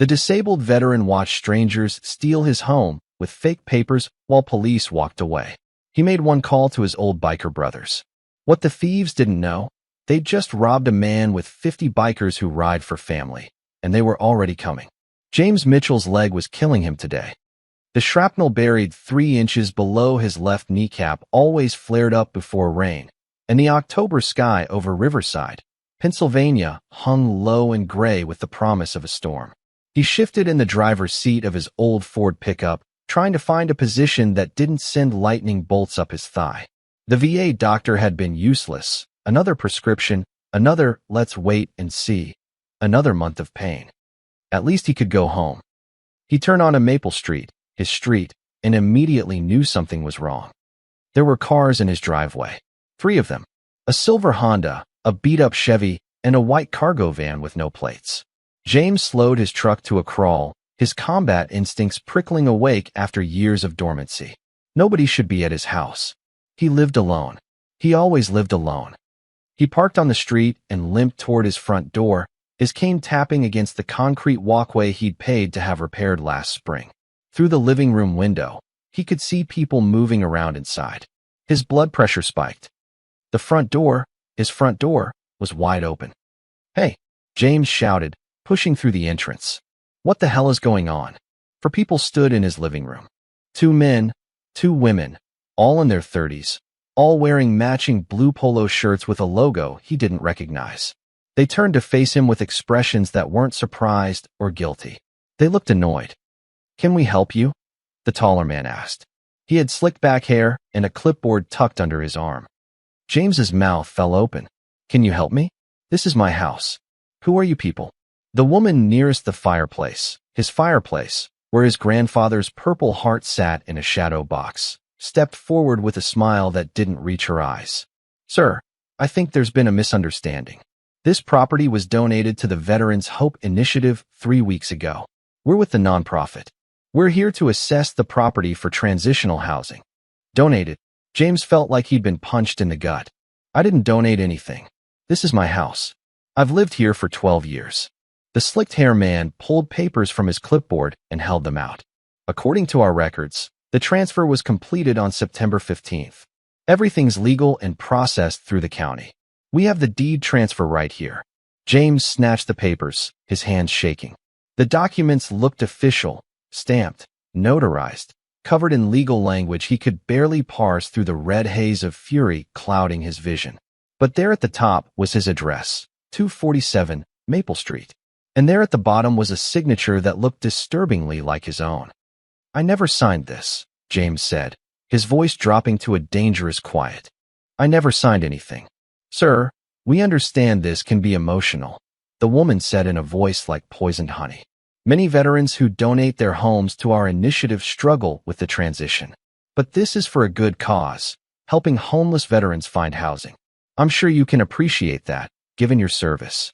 The disabled veteran watched strangers steal his home with fake papers while police walked away. He made one call to his old biker brothers. What the thieves didn't know, they'd just robbed a man with 50 bikers who ride for family, and they were already coming. James Mitchell's leg was killing him today. The shrapnel buried 3 inches below his left kneecap always flared up before rain, and the October sky over Riverside, Pennsylvania, hung low and gray with the promise of a storm. He shifted in the driver's seat of his old Ford pickup, trying to find a position that didn't send lightning bolts up his thigh. The VA doctor had been useless. Another prescription, another let's wait and see, another month of pain. At least he could go home. He turned onto Maple Street, his street, and immediately knew something was wrong. There were cars in his driveway. 3 of them. A silver Honda, a beat-up Chevy, and a white cargo van with no plates. James slowed his truck to a crawl, his combat instincts prickling awake after years of dormancy. Nobody should be at his house. He lived alone. He always lived alone. He parked on the street and limped toward his front door, his cane tapping against the concrete walkway he'd paid to have repaired last spring. Through the living room window, he could see people moving around inside. His blood pressure spiked. His front door, was wide open. "Hey," James shouted, pushing through the entrance. "What the hell is going on?" 4 people stood in his living room. 2 men, 2 women, all in their 30s, all wearing matching blue polo shirts with a logo he didn't recognize. They turned to face him with expressions that weren't surprised or guilty. They looked annoyed. "Can we help you?" the taller man asked. He had slicked back hair and a clipboard tucked under his arm. James's mouth fell open. "Can you help me? This is my house. Who are you people?" The woman nearest the fireplace, his fireplace, where his grandfather's Purple Heart sat in a shadow box, stepped forward with a smile that didn't reach her eyes. "Sir, I think there's been a misunderstanding. This property was donated to the Veterans Hope Initiative 3 weeks ago. We're with the nonprofit. We're here to assess the property for transitional housing." Donated. James felt like he'd been punched in the gut. "I didn't donate anything. This is my house. I've lived here for 12 years. The slicked-hair man pulled papers from his clipboard and held them out. "According to our records, the transfer was completed on September 15th. Everything's legal and processed through the county. We have the deed transfer right here." James snatched the papers, his hands shaking. The documents looked official, stamped, notarized, covered in legal language he could barely parse through the red haze of fury clouding his vision. But there at the top was his address, 247 Maple Street. And there at the bottom was a signature that looked disturbingly like his own. "I never signed this," James said, his voice dropping to a dangerous quiet. "I never signed anything." "Sir, we understand this can be emotional," the woman said in a voice like poisoned honey. "Many veterans who donate their homes to our initiative struggle with the transition. But this is for a good cause, helping homeless veterans find housing. I'm sure you can appreciate that, given your service.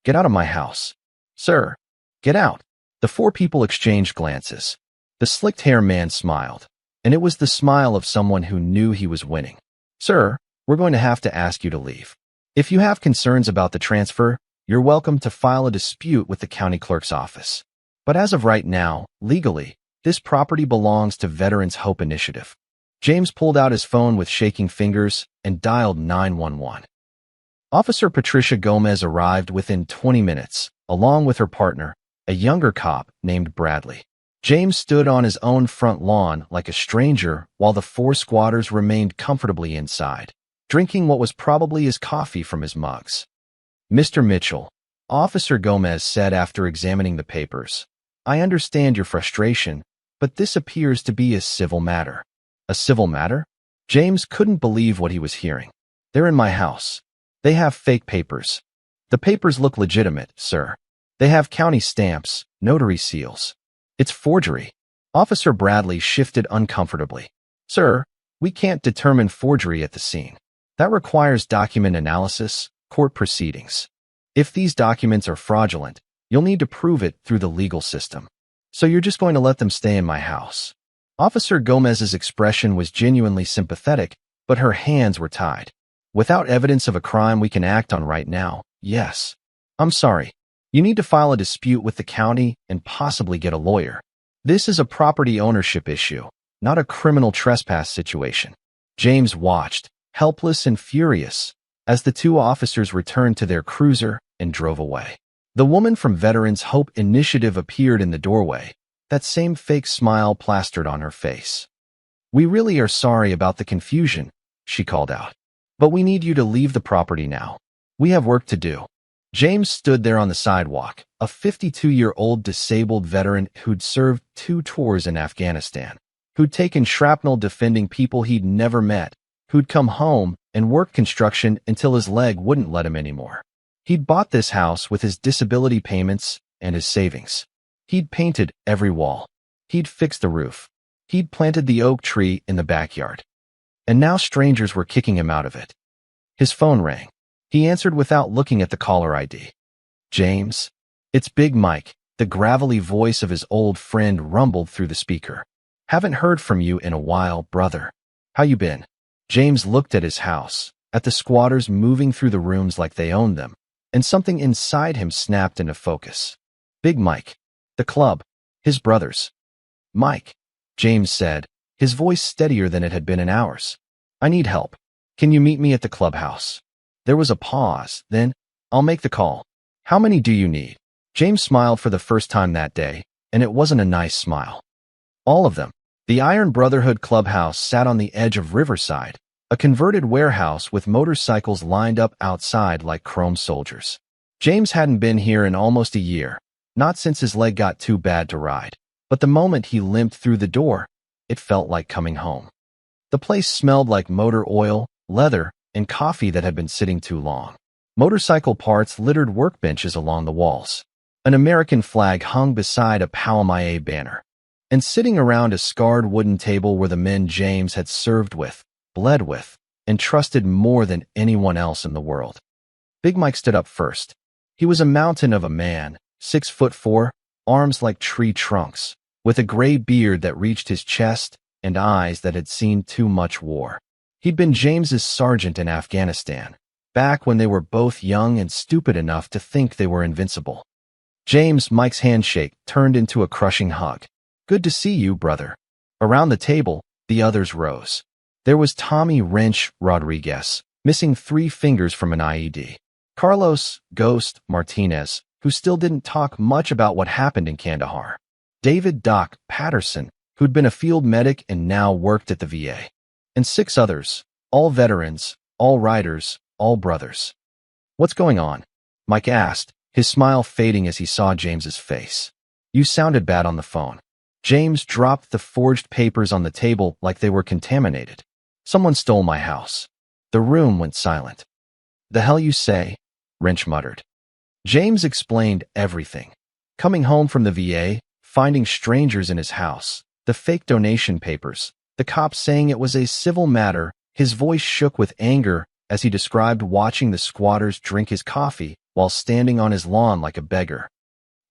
Get out of my house." "Sir, get out." The 4 people exchanged glances. The slicked-hair man smiled, and it was the smile of someone who knew he was winning. "Sir, we're going to have to ask you to leave. If you have concerns about the transfer, you're welcome to file a dispute with the county clerk's office. But as of right now, legally, this property belongs to Veterans Hope Initiative." James pulled out his phone with shaking fingers and dialed 911. Officer Patricia Gomez arrived within 20 minutes, along with her partner, a younger cop named Bradley. James stood on his own front lawn like a stranger while the 4 squatters remained comfortably inside, drinking what was probably his coffee from his mugs. "Mr. Mitchell," Officer Gomez said after examining the papers, "I understand your frustration, but this appears to be a civil matter." "A civil matter?" James couldn't believe what he was hearing. "They're in my house. They have fake papers." "The papers look legitimate, sir. They have county stamps, notary seals. It's forgery." Officer Bradley shifted uncomfortably. "Sir, we can't determine forgery at the scene. That requires document analysis, court proceedings. If these documents are fraudulent, you'll need to prove it through the legal system. So you're just going to let them stay in my house." Officer Gomez's expression was genuinely sympathetic, but her hands were tied. "Without evidence of a crime we can act on right now, yes. I'm sorry. You need to file a dispute with the county and possibly get a lawyer. This is a property ownership issue, not a criminal trespass situation. James watched, helpless and furious, as the two officers returned to their cruiser and drove away. The woman from Veterans Hope Initiative appeared in the doorway, that same fake smile plastered on her face. "We really are sorry about the confusion," she called out. "But we need you to leave the property now. We have work to do." James stood there on the sidewalk, a 52-year-old disabled veteran who'd served 2 tours in Afghanistan, who'd taken shrapnel defending people he'd never met, who'd come home and worked construction until his leg wouldn't let him anymore. He'd bought this house with his disability payments and his savings. He'd painted every wall. He'd fixed the roof. He'd planted the oak tree in the backyard. And now strangers were kicking him out of it. His phone rang. He answered without looking at the caller ID. "James? It's Big Mike." The gravelly voice of his old friend rumbled through the speaker. "Haven't heard from you in a while, brother. How you been?" James looked at his house, at the squatters moving through the rooms like they owned them, and something inside him snapped into focus. Big Mike. The club. His brothers. "Mike," James said, his voice steadier than it had been in hours. "I need help. Can you meet me at the clubhouse?" There was a pause, then, "I'll make the call. How many do you need?" James smiled for the first time that day, and it wasn't a nice smile. "All of them." The Iron Brotherhood clubhouse sat on the edge of Riverside, a converted warehouse with motorcycles lined up outside like chrome soldiers. James hadn't been here in almost a year, not since his leg got too bad to ride. But the moment he limped through the door, it felt like coming home. The place smelled like motor oil, leather, and coffee that had been sitting too long. Motorcycle parts littered workbenches along the walls. An American flag hung beside a Palmaia banner. And sitting around a scarred wooden table were the men James had served with, bled with, and trusted more than anyone else in the world. Big Mike stood up first. He was a mountain of a man, 6'4", arms like tree trunks, with a gray beard that reached his chest and eyes that had seen too much war. He'd been James's sergeant in Afghanistan, back when they were both young and stupid enough to think they were invincible. Mike's handshake turned into a crushing hug. "Good to see you, brother." Around the table, the others rose. There was Tommy Wrench Rodriguez, missing 3 fingers from an IED. Carlos Ghost Martinez, who still didn't talk much about what happened in Kandahar. David Doc Patterson, who'd been a field medic and now worked at the VA. And 6 others, all veterans, all riders, all brothers. "What's going on?" Mike asked, his smile fading as he saw James's face. "You sounded bad on the phone." James dropped the forged papers on the table like they were contaminated. "Someone stole my house." The room went silent. "The hell you say?" Wrench muttered. James explained everything. Coming home from the VA, finding strangers in his house, the fake donation papers, the cops saying it was a civil matter. His voice shook with anger as he described watching the squatters drink his coffee while standing on his lawn like a beggar.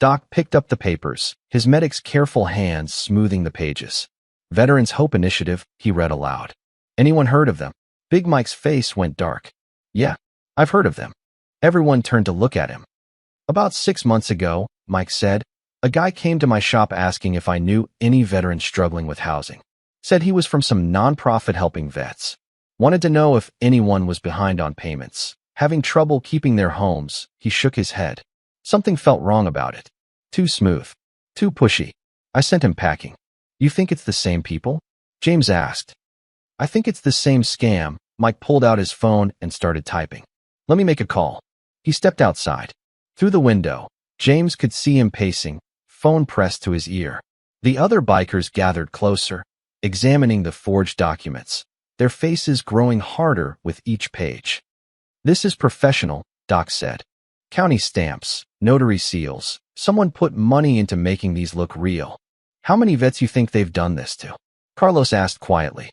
Doc picked up the papers, his medic's careful hands smoothing the pages. "Veterans Hope Initiative," he read aloud. "Anyone heard of them?" Big Mike's face went dark. "Yeah, I've heard of them." Everyone turned to look at him. "About 6 months ago," Mike said, "a guy came to my shop asking if I knew any veterans struggling with housing. Said he was from some nonprofit helping vets. Wanted to know if anyone was behind on payments, having trouble keeping their homes." He shook his head. Something felt wrong about it. Too smooth. Too pushy. I sent him packing. "You think it's the same people?" James asked. "I think it's the same scam." Mike pulled out his phone and started typing. "Let me make a call." He stepped outside. Through the window, James could see him pacing, phone pressed to his ear. The other bikers gathered closer, examining the forged documents, their faces growing harder with each page. "This is professional," Doc said. "County stamps, notary seals. Someone put money into making these look real." "How many vets you think they've done this to?" Carlos asked quietly.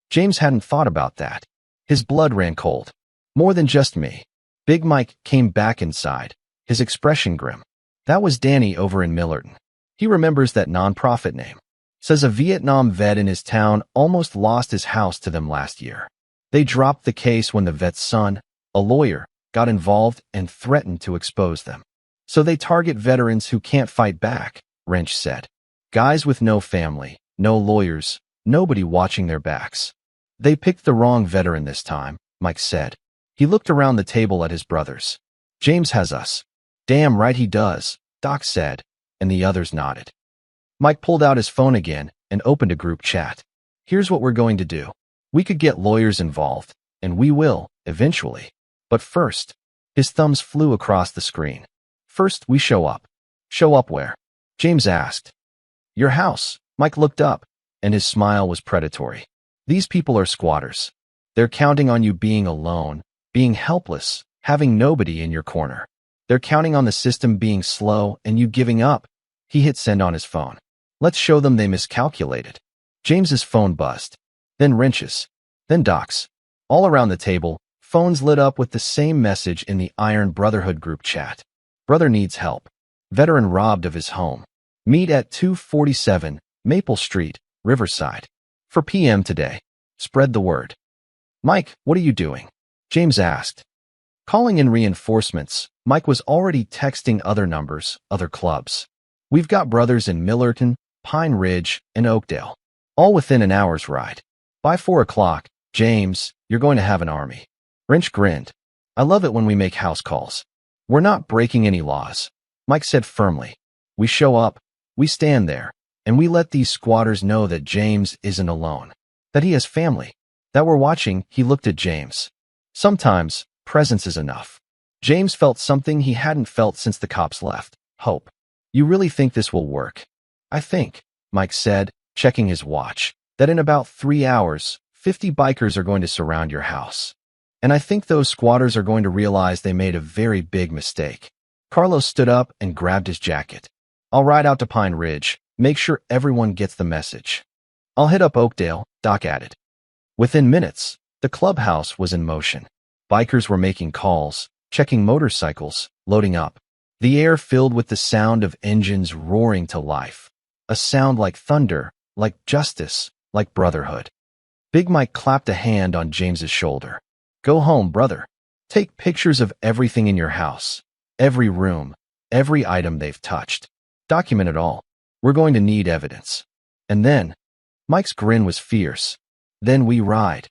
James hadn't thought about that. His blood ran cold. "More than just me." Big Mike came back inside, his expression grim. "That was Danny over in Millerton. He remembers that nonprofit name. Says a Vietnam vet in his town almost lost his house to them last year. They dropped the case when the vet's son, a lawyer, got involved and threatened to expose them. So they target veterans who can't fight back, Wrench said. Guys with no family, no lawyers, nobody watching their backs. They picked the wrong veteran this time, Mike said. He looked around the table at his brothers. James has us. Damn right he does, Doc said, and the others nodded. Mike pulled out his phone again and opened a group chat. Here's what we're going to do. We could get lawyers involved, and we will, eventually. But first, his thumbs flew across the screen. First, we show up. Show up where? James asked. Your house. Mike looked up, and his smile was predatory. These people are squatters. They're counting on you being alone, being helpless, having nobody in your corner. They're counting on the system being slow and you giving up. He hit send on his phone. Let's show them they miscalculated. James's phone buzzed. Then Wrench's. Then Doc's. All around the table, phones lit up with the same message in the Iron Brotherhood group chat. Brother needs help. Veteran robbed of his home. Meet at 247 Maple Street, Riverside. 4 p.m. today. Spread the word. Mike, what are you doing? James asked. Calling in reinforcements, Mike was already texting other numbers, other clubs. We've got brothers in Millerton, Pine Ridge, and Oakdale. All within an hour's ride. By 4 o'clock, James, you're going to have an army. Wrench grinned. I love it when we make house calls. We're not breaking any laws. Mike said firmly. We show up, we stand there, and we let these squatters know that James isn't alone. That he has family. That we're watching. He looked at James. Sometimes, presence is enough. James felt something he hadn't felt since the cops left. Hope. You really think this will work? I think, Mike said, checking his watch, that in about 3 hours, 50 bikers are going to surround your house. And I think those squatters are going to realize they made a very big mistake. Carlos stood up and grabbed his jacket. I'll ride out to Pine Ridge, make sure everyone gets the message. I'll hit up Oakdale, Doc added. Within minutes, the clubhouse was in motion. Bikers were making calls, checking motorcycles, loading up. The air filled with the sound of engines roaring to life. A sound like thunder, like justice, like brotherhood. Big Mike clapped a hand on James's shoulder. Go home, brother. Take pictures of everything in your house. Every room, every item they've touched. Document it all. We're going to need evidence. And then, Mike's grin was fierce. Then we ride.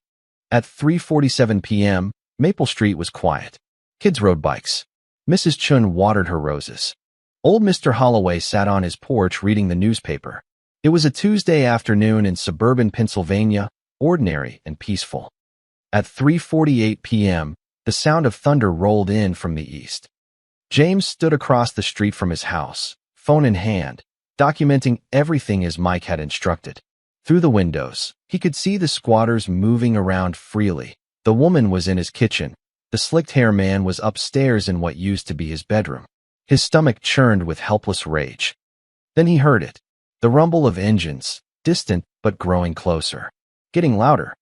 At 3:47 p.m., Maple Street was quiet. Kids rode bikes. Mrs. Chun watered her roses. Old Mr. Holloway sat on his porch reading the newspaper. It was a Tuesday afternoon in suburban Pennsylvania, ordinary and peaceful. At 3:48 p.m., the sound of thunder rolled in from the east. James stood across the street from his house, phone in hand, documenting everything as Mike had instructed. Through the windows, he could see the squatters moving around freely. The woman was in his kitchen. The slicked-hair man was upstairs in what used to be his bedroom. His stomach churned with helpless rage. Then he heard it. The rumble of engines, distant but growing closer. Getting louder.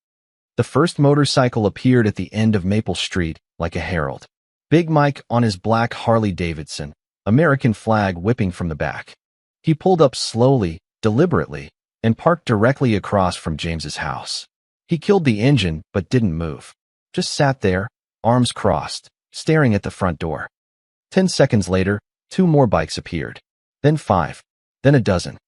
The first motorcycle appeared at the end of Maple Street like a herald. Big Mike on his black Harley-Davidson, American flag whipping from the back. He pulled up slowly, deliberately, and parked directly across from James's house. He killed the engine but didn't move. Just sat there, arms crossed, staring at the front door. 10 seconds later, 2 more bikes appeared. Then 5. Then a dozen.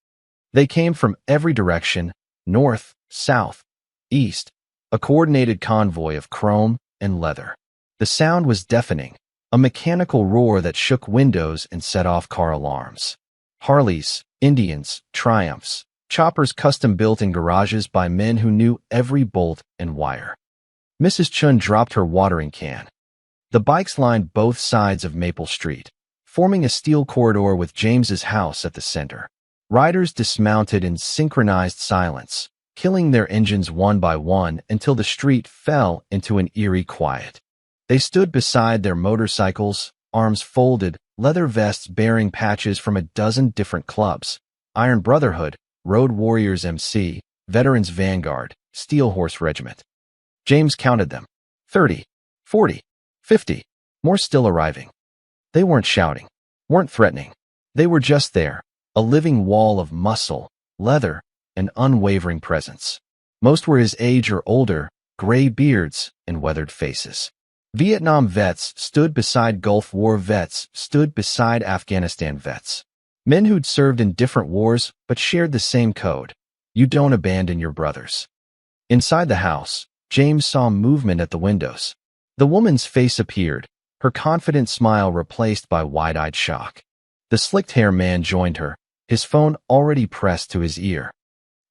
They came from every direction, north, south, east. A coordinated convoy of chrome and leather. The sound was deafening, a mechanical roar that shook windows and set off car alarms. Harleys, Indians, Triumphs, choppers custom-built in garages by men who knew every bolt and wire. Mrs. Chun dropped her watering can. The bikes lined both sides of Maple Street, forming a steel corridor with James's house at the center. Riders dismounted in synchronized silence, killing their engines one by one until the street fell into an eerie quiet. They stood beside their motorcycles, arms folded, leather vests bearing patches from a dozen different clubs. Iron Brotherhood, Road Warriors MC, Veterans Vanguard, Steel Horse Regiment. James counted them. 30, 40, 50, more still arriving. They weren't shouting, weren't threatening. They were just there, a living wall of muscle, leather, and unwavering presence. Most were his age or older, gray beards and weathered faces. Vietnam vets stood beside Gulf War vets stood beside Afghanistan vets. Men who'd served in different wars but shared the same code. You don't abandon your brothers. Inside the house, James saw movement at the windows. The woman's face appeared, her confident smile replaced by wide-eyed shock. The slicked-hair man joined her, his phone already pressed to his ear.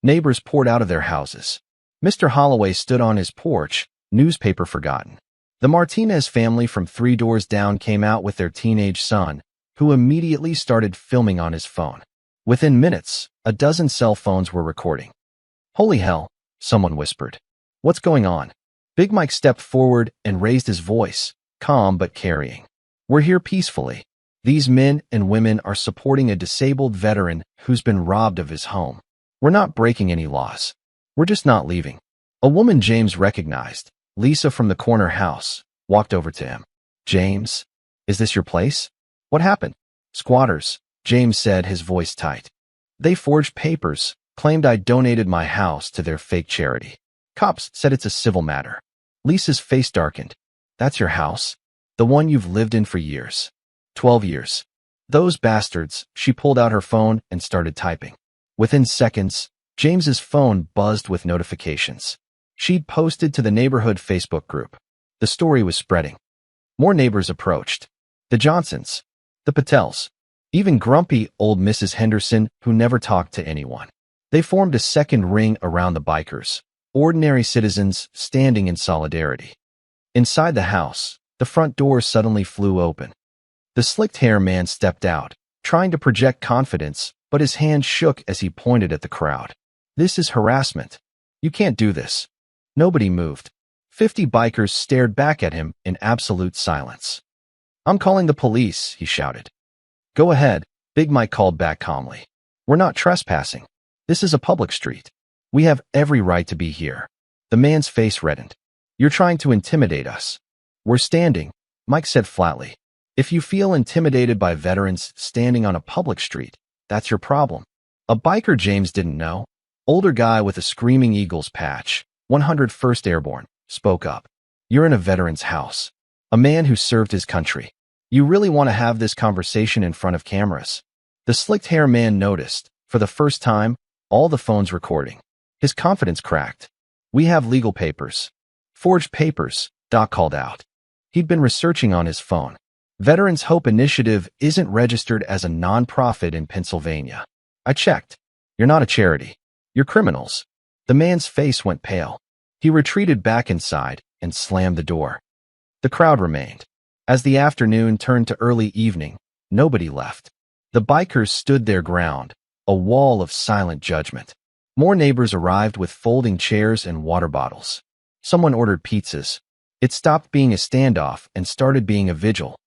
Neighbors poured out of their houses. Mr. Holloway stood on his porch, newspaper forgotten. The Martinez family from 3 doors down came out with their teenage son, who immediately started filming on his phone. Within minutes, a dozen cell phones were recording. "Holy hell," someone whispered. "What's going on?" Big Mike stepped forward and raised his voice, calm but carrying. "We're here peacefully. These men and women are supporting a disabled veteran who's been robbed of his home. We're not breaking any laws. We're just not leaving." A woman James recognized, Lisa from the corner house, walked over to him. "James, is this your place? What happened?" "Squatters," James said, his voice tight. "They forged papers, claimed I donated my house to their fake charity. Cops said it's a civil matter." Lisa's face darkened. "That's your house? The one you've lived in for years?" 12 years. "Those bastards." She pulled out her phone and started typing. Within seconds, James's phone buzzed with notifications. She'd posted to the neighborhood Facebook group. The story was spreading. More neighbors approached. The Johnsons, the Patels, even grumpy old Mrs. Henderson, who never talked to anyone. They formed a second ring around the bikers, ordinary citizens standing in solidarity. Inside the house, the front door suddenly flew open. The slicked-hair man stepped out, trying to project confidence, but his hand shook as he pointed at the crowd. "This is harassment. You can't do this." Nobody moved. 50 bikers stared back at him in absolute silence. "I'm calling the police," he shouted. "Go ahead," Big Mike called back calmly. "We're not trespassing. This is a public street. We have every right to be here." The man's face reddened. "You're trying to intimidate us." "We're standing," Mike said flatly. "If you feel intimidated by veterans standing on a public street, that's your problem." A biker James didn't know, older guy with a Screaming Eagles patch, 101st Airborne, spoke up. "You're in a veteran's house. A man who served his country. You really want to have this conversation in front of cameras?" The slicked-hair man noticed, for the first time, all the phones recording. His confidence cracked. "We have legal papers." "Forged papers," Doc called out. He'd been researching on his phone. Veterans Hope Initiative isn't registered as a non-profit in Pennsylvania. "I checked. You're not a charity. You're criminals." The man's face went pale. He retreated back inside and slammed the door. The crowd remained. As the afternoon turned to early evening, nobody left. The bikers stood their ground, a wall of silent judgment. More neighbors arrived with folding chairs and water bottles. Someone ordered pizzas. It stopped being a standoff and started being a vigil.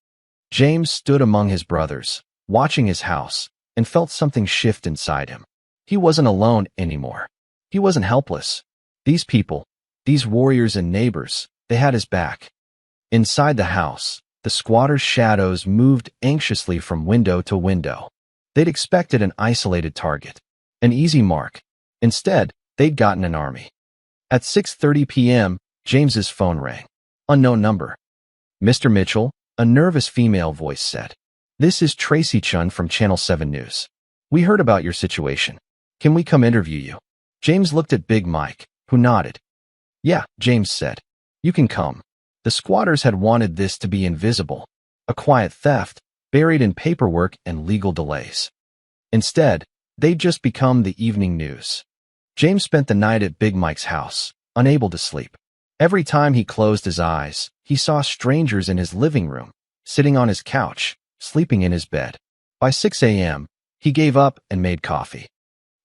James stood among his brothers, watching his house, and felt something shift inside him. He wasn't alone anymore. He wasn't helpless. These people, these warriors and neighbors, they had his back. Inside the house, the squatters' shadows moved anxiously from window to window. They'd expected an isolated target, an easy mark. Instead, they'd gotten an army. At 6:30 p.m., James's phone rang. Unknown number. "Mr. Mitchell," a nervous female voice said. "This is Tracy Chun from Channel 7 News. We heard about your situation. Can we come interview you?" James looked at Big Mike, who nodded. "Yeah," James said. "You can come." The squatters had wanted this to be invisible, a quiet theft, buried in paperwork and legal delays. Instead, they'd just become the evening news. James spent the night at Big Mike's house, unable to sleep. Every time he closed his eyes, he saw strangers in his living room, sitting on his couch, sleeping in his bed. By 6 a.m., he gave up and made coffee.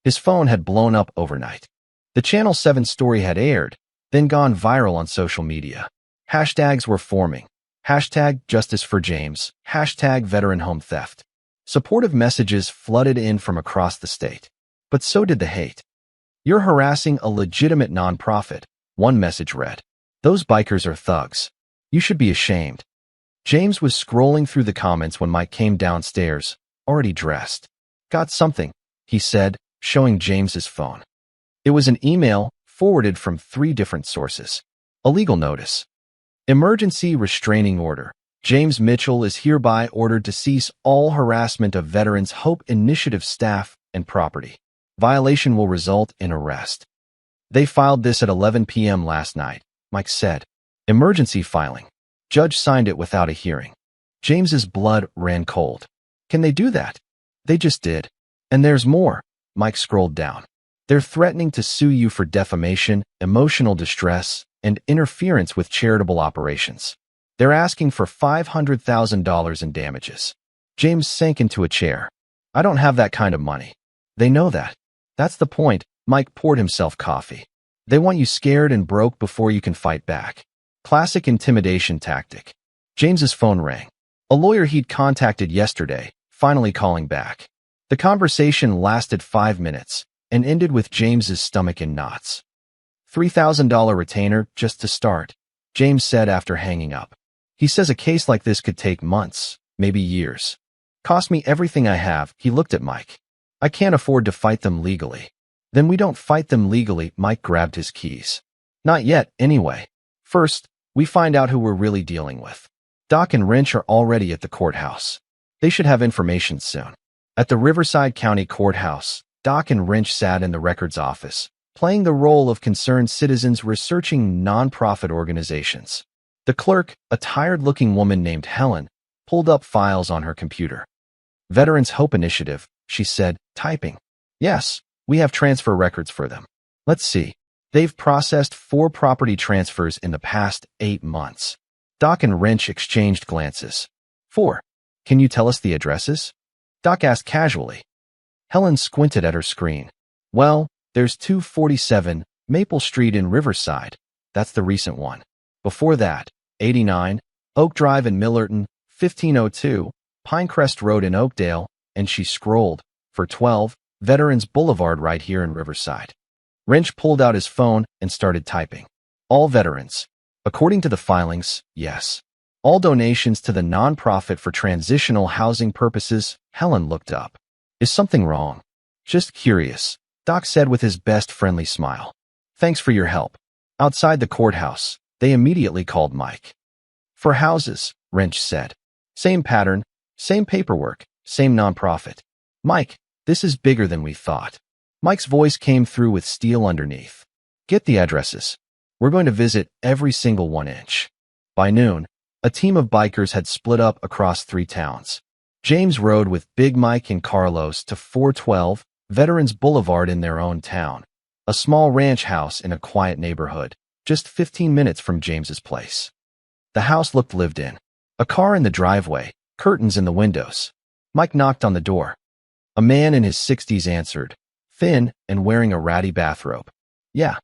His phone had blown up overnight. The Channel 7 story had aired, then gone viral on social media. Hashtags were forming. Hashtag Justice for James. Hashtag Veteran Home Theft. Supportive messages flooded in from across the state. But so did the hate. "You're harassing a legitimate nonprofit," one message read. "Those bikers are thugs. You should be ashamed." James was scrolling through the comments when Mike came downstairs, already dressed. "Got something," he said, showing James's phone. It was an email forwarded from 3 different sources. A legal notice. Emergency restraining order. James Mitchell is hereby ordered to cease all harassment of Veterans Hope Initiative staff and property. Violation will result in arrest. They filed this at 11 p.m. last night, Mike said. Emergency filing. Judge signed it without a hearing. James's blood ran cold. Can they do that? They just did. And there's more. Mike scrolled down. They're threatening to sue you for defamation, emotional distress, and interference with charitable operations. They're asking for $500,000 in damages. James sank into a chair. I don't have that kind of money. They know that. That's the point. Mike poured himself coffee. They want you scared and broke before you can fight back. Classic intimidation tactic. James's phone rang. A lawyer he'd contacted yesterday, finally calling back. The conversation lasted 5 minutes and ended with James's stomach in knots. $3,000 retainer just to start, James said after hanging up. He says a case like this could take months, maybe years. Cost me everything I have. He looked at Mike. I can't afford to fight them legally. Then we don't fight them legally. Mike grabbed his keys. Not yet, anyway. First, we find out who we're really dealing with. Doc and Wrench are already at the courthouse. They should have information soon. At the Riverside County Courthouse, Doc and Wrench sat in the records office, playing the role of concerned citizens researching nonprofit organizations. The clerk, a tired-looking woman named Helen, pulled up files on her computer. Veterans Hope Initiative, she said, typing. Yes, we have transfer records for them. Let's see. They've processed 4 property transfers in the past 8 months. Doc and Wrench exchanged glances. 4. Can you tell us the addresses? Doc asked casually. Helen squinted at her screen. Well, there's 247 Maple Street in Riverside. That's the recent one. Before that, 89 Oak Drive in Millerton, 1502 Pinecrest Road in Oakdale, and she scrolled, for 12 Veterans Boulevard right here in Riverside. Wrench pulled out his phone and started typing. All veterans. According to the filings, yes. All donations to the nonprofit for transitional housing purposes. Helen looked up. Is something wrong? Just curious, Doc said with his best friendly smile. Thanks for your help. Outside the courthouse, they immediately called Mike. For houses, Wrench said. Same pattern, same paperwork, same nonprofit. Mike, this is bigger than we thought. Mike's voice came through with steel underneath. Get the addresses. We're going to visit every single 1 inch. By noon, a team of bikers had split up across 3 towns. James rode with Big Mike and Carlos to 412 Veterans Boulevard in their own town, a small ranch house in a quiet neighborhood, just 15 minutes from James's place. The house looked lived in. A car in the driveway, curtains in the windows. Mike knocked on the door. A man in his 60s answered, thin and wearing a ratty bathrobe. Yeah.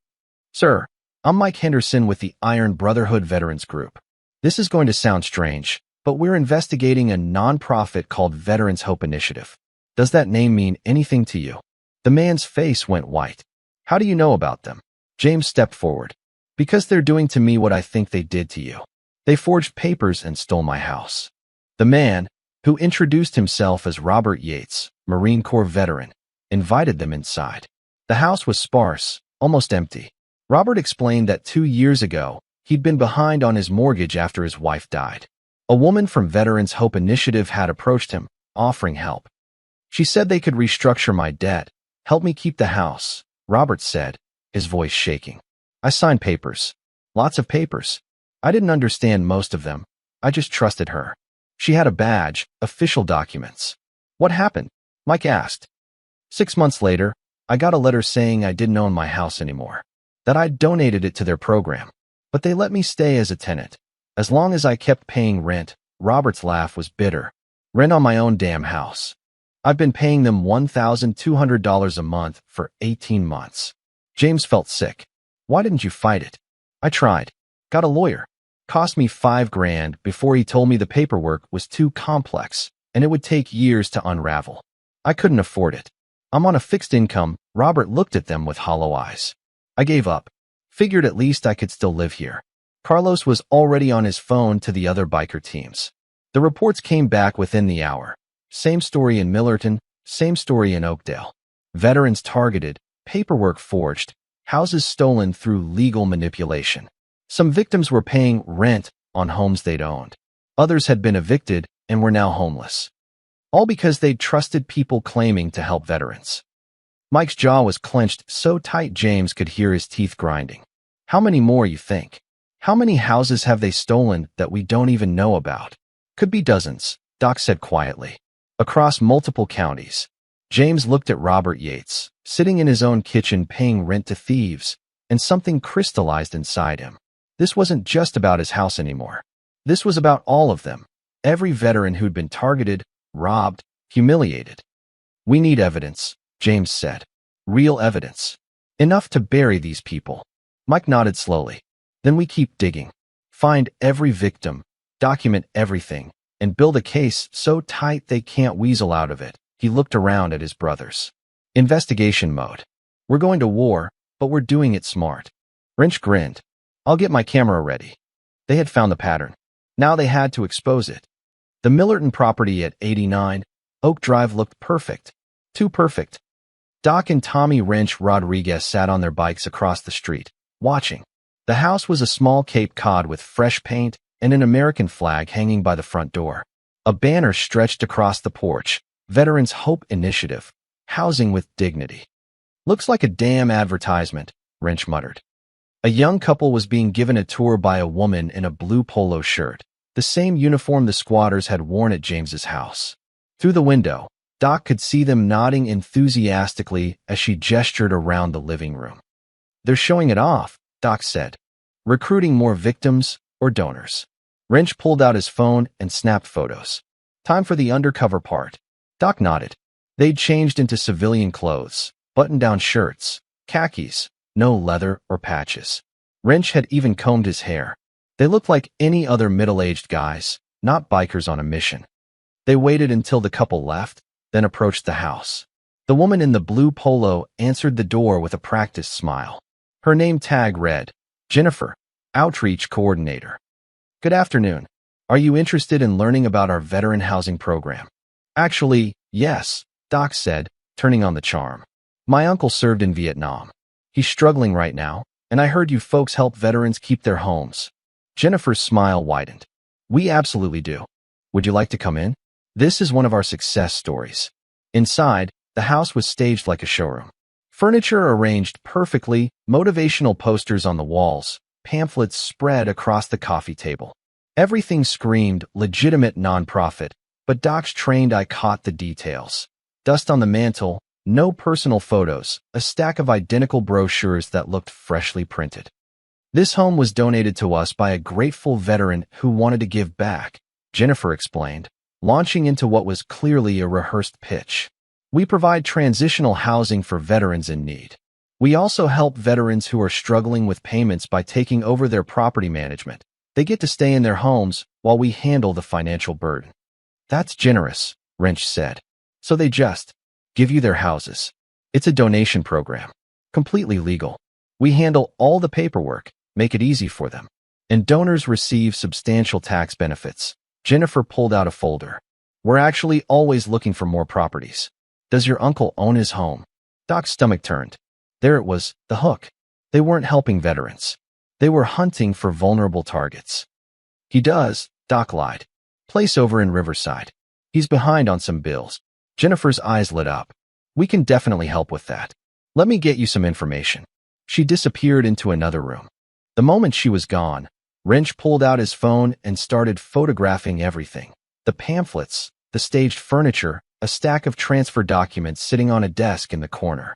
Sir, I'm Mike Henderson with the Iron Brotherhood Veterans Group. This is going to sound strange, but we're investigating a nonprofit called Veterans Hope Initiative. Does that name mean anything to you? The man's face went white. How do you know about them? James stepped forward. Because they're doing to me what I think they did to you. They forged papers and stole my house. The man, who introduced himself as Robert Yates, Marine Corps veteran, invited them inside. The house was sparse, almost empty. Robert explained that 2 years ago, he'd been behind on his mortgage after his wife died. A woman from Veterans Hope Initiative had approached him, offering help. She said they could restructure my debt, help me keep the house, Robert said, his voice shaking. I signed papers. Lots of papers. I didn't understand most of them. I just trusted her. She had a badge, official documents. What happened? Mike asked. 6 months later, I got a letter saying I didn't own my house anymore, that I'd donated it to their program. But they let me stay as a tenant. As long as I kept paying rent, Robert's laugh was bitter. Rent on my own damn house. I've been paying them $1,200 a month for 18 months. James felt sick. Why didn't you fight it? I tried. Got a lawyer. Cost me $5,000 before he told me the paperwork was too complex and it would take years to unravel. I couldn't afford it. I'm on a fixed income. Robert looked at them with hollow eyes. I gave up. Figured at least I could still live here. Carlos was already on his phone to the other biker teams. The reports came back within the hour. Same story in Millerton, same story in Oakdale. Veterans targeted, paperwork forged, houses stolen through legal manipulation. Some victims were paying rent on homes they'd owned. Others had been evicted and were now homeless. All because they'd trusted people claiming to help veterans. Mike's jaw was clenched so tight James could hear his teeth grinding. How many more, you think? How many houses have they stolen that we don't even know about? Could be dozens, Doc said quietly. Across multiple counties. James looked at Robert Yates, sitting in his own kitchen paying rent to thieves, and something crystallized inside him. This wasn't just about his house anymore. This was about all of them. Every veteran who'd been targeted, robbed, humiliated. We need evidence, James said. Real evidence. Enough to bury these people. Mike nodded slowly. Then we keep digging. Find every victim, document everything, and build a case so tight they can't weasel out of it. He looked around at his brothers. Investigation mode. We're going to war, but we're doing it smart. Wrench grinned. I'll get my camera ready. They had found the pattern. Now they had to expose it. The Millerton property at 89 Oak Drive looked perfect. Too perfect. Doc and Tommy Wrench Rodriguez sat on their bikes across the street, watching. The house was a small Cape Cod with fresh paint and an American flag hanging by the front door. A banner stretched across the porch. Veterans Hope Initiative. Housing with dignity. Looks like a damn advertisement, Wrench muttered. A young couple was being given a tour by a woman in a blue polo shirt, the same uniform the squatters had worn at James's house. Through the window, Doc could see them nodding enthusiastically as she gestured around the living room. They're showing it off, Doc said. Recruiting more victims or donors. Wrench pulled out his phone and snapped photos. Time for the undercover part. Doc nodded. They'd changed into civilian clothes, button-down shirts, khakis, no leather or patches. Wrench had even combed his hair. They looked like any other middle-aged guys, not bikers on a mission. They waited until the couple left, then approached the house. The woman in the blue polo answered the door with a practiced smile. Her name tag read, Jennifer, Outreach Coordinator. Good afternoon. Are you interested in learning about our veteran housing program? Actually, yes, Doc said, turning on the charm. My uncle served in Vietnam. He's struggling right now, and I heard you folks help veterans keep their homes. Jennifer's smile widened. We absolutely do. Would you like to come in? This is one of our success stories. Inside, the house was staged like a showroom. Furniture arranged perfectly, motivational posters on the walls, pamphlets spread across the coffee table. Everything screamed legitimate nonprofit, but Doc's trained eye caught the details. Dust on the mantle, no personal photos, a stack of identical brochures that looked freshly printed. This home was donated to us by a grateful veteran who wanted to give back, Jennifer explained, launching into what was clearly a rehearsed pitch. We provide transitional housing for veterans in need. We also help veterans who are struggling with payments by taking over their property management. They get to stay in their homes while we handle the financial burden. That's generous, Wrench said. So they just give you their houses. It's a donation program. Completely legal. We handle all the paperwork, make it easy for them. And donors receive substantial tax benefits. Jennifer pulled out a folder. We're actually always looking for more properties. Does your uncle own his home? Doc's stomach turned. There it was, the hook. They weren't helping veterans. They were hunting for vulnerable targets. He does, Doc lied. Place over in Riverside. He's behind on some bills. Jennifer's eyes lit up. We can definitely help with that. Let me get you some information. She disappeared into another room. The moment she was gone, Wrench pulled out his phone and started photographing everything. The pamphlets, the staged furniture, a stack of transfer documents sitting on a desk in the corner.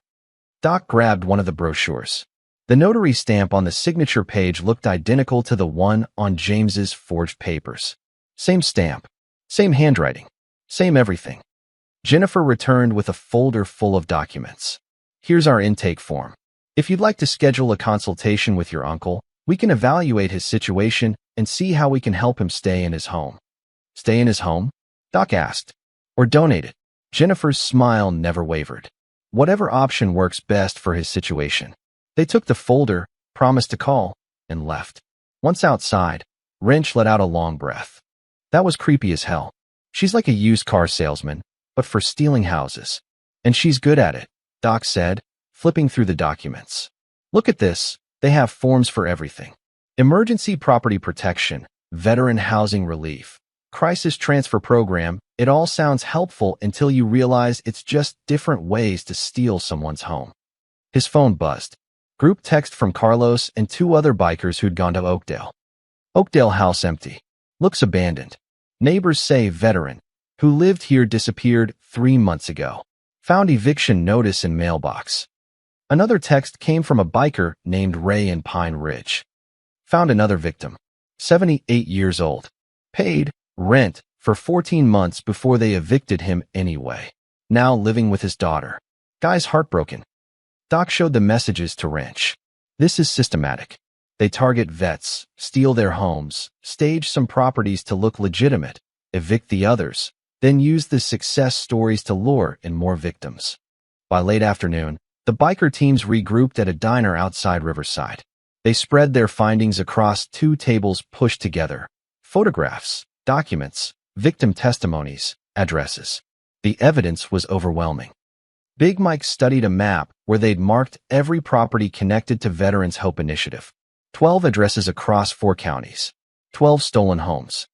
Doc grabbed one of the brochures. The notary stamp on the signature page looked identical to the one on James's forged papers. Same stamp, same handwriting, same everything. Jennifer returned with a folder full of documents. Here's our intake form. If you'd like to schedule a consultation with your uncle, we can evaluate his situation and see how we can help him stay in his home. Stay in his home? Doc asked. Or donate it. Jennifer's smile never wavered. Whatever option works best for his situation. They took the folder, promised to call, and left. Once outside, Wrench let out a long breath. That was creepy as hell. She's like a used car salesman, but for stealing houses. And she's good at it, Doc said, flipping through the documents. Look at this. They have forms for everything. Emergency Property Protection, Veteran Housing Relief, Crisis Transfer Program. It all sounds helpful until you realize it's just different ways to steal someone's home. His phone buzzed. Group text from Carlos and two other bikers who'd gone to Oakdale. Oakdale house empty. Looks abandoned. Neighbors say veteran, who lived here, disappeared 3 months ago. Found eviction notice in mailbox. Another text came from a biker named Ray in Pine Ridge. Found another victim. 78 years old. Paid rent for 14 months before they evicted him anyway. Now living with his daughter. Guy's heartbroken. Doc showed the messages to Wrench. This is systematic. They target vets, steal their homes, stage some properties to look legitimate, evict the others, then use the success stories to lure in more victims. By late afternoon, the biker teams regrouped at a diner outside Riverside. They spread their findings across 2 tables pushed together. Photographs, documents, victim testimonies, addresses. The evidence was overwhelming. Big Mike studied a map where they'd marked every property connected to Veterans Hope Initiative. 12 addresses across 4 counties. 12 stolen homes.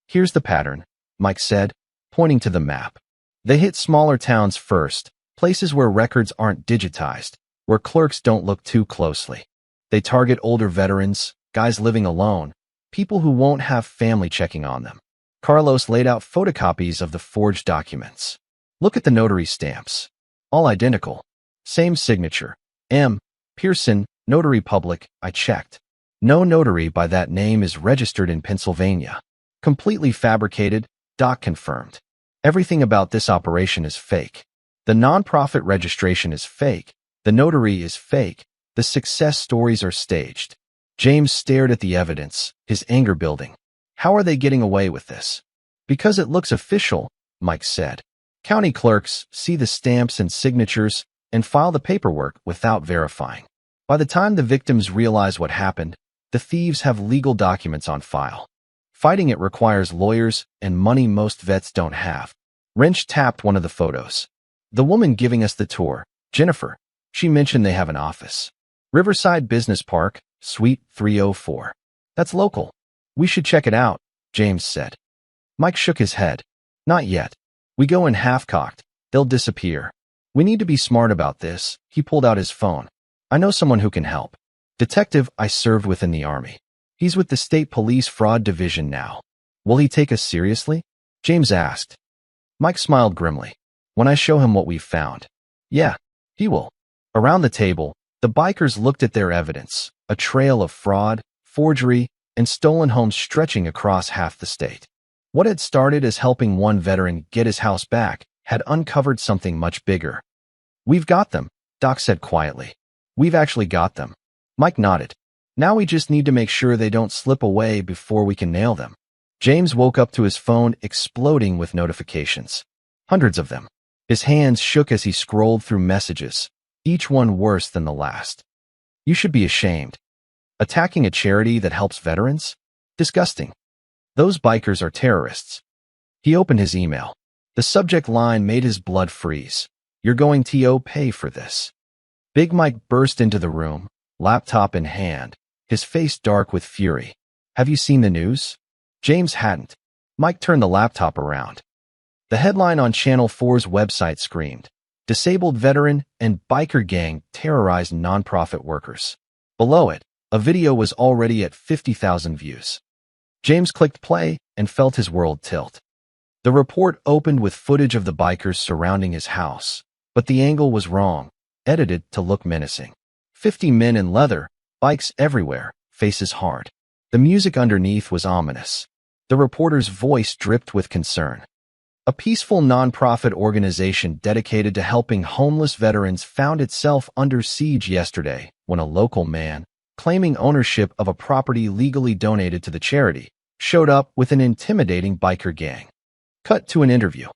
Here's the pattern, Mike said, pointing to the map. They hit smaller towns first, places where records aren't digitized, where clerks don't look too closely. They target older veterans, guys living alone, people who won't have family checking on them. Carlos laid out photocopies of the forged documents. Look at the notary stamps. All identical. Same signature. M. Pearson, Notary Public. I checked. No notary by that name is registered in Pennsylvania. Completely fabricated, Doc confirmed. Everything about this operation is fake. The nonprofit registration is fake. The notary is fake. The success stories are staged. James stared at the evidence, his anger building. How are they getting away with this? Because it looks official, Mike said. County clerks see the stamps and signatures and file the paperwork without verifying. By the time the victims realize what happened, the thieves have legal documents on file. Fighting it requires lawyers and money most vets don't have. Wrench tapped one of the photos. The woman giving us the tour, Jennifer, she mentioned they have an office. Riverside Business Park, Suite 304. That's local. We should check it out, James said. Mike shook his head. Not yet. We go in half-cocked. They'll disappear. We need to be smart about this. He pulled out his phone. I know someone who can help. Detective I served with in the Army. He's with the State Police Fraud Division now. Will he take us seriously? James asked. Mike smiled grimly. When I show him what we've found. Yeah, he will. Around the table, the bikers looked at their evidence, a trail of fraud, forgery, and stolen homes stretching across half the state. What had started as helping one veteran get his house back had uncovered something much bigger. We've got them, Doc said quietly. We've actually got them. Mike nodded. Now we just need to make sure they don't slip away before we can nail them. James woke up to his phone exploding with notifications. Hundreds of them. His hands shook as he scrolled through messages, each one worse than the last. You should be ashamed. Attacking a charity that helps veterans? Disgusting. Those bikers are terrorists. He opened his email. The subject line made his blood freeze. You're going to pay for this. Big Mike burst into the room, laptop in hand, his face dark with fury. Have you seen the news? James hadn't. Mike turned the laptop around. The headline on Channel 4's website screamed, Disabled veteran and biker gang terrorized nonprofit workers. Below it, a video was already at 50,000 views. James clicked play and felt his world tilt. The report opened with footage of the bikers surrounding his house, but the angle was wrong, edited to look menacing. 50 men in leather, bikes everywhere, faces hard. The music underneath was ominous. The reporter's voice dripped with concern. A peaceful nonprofit organization dedicated to helping homeless veterans found itself under siege yesterday when a local man, claiming ownership of a property legally donated to the charity, showed up with an intimidating biker gang. Cut to an interview.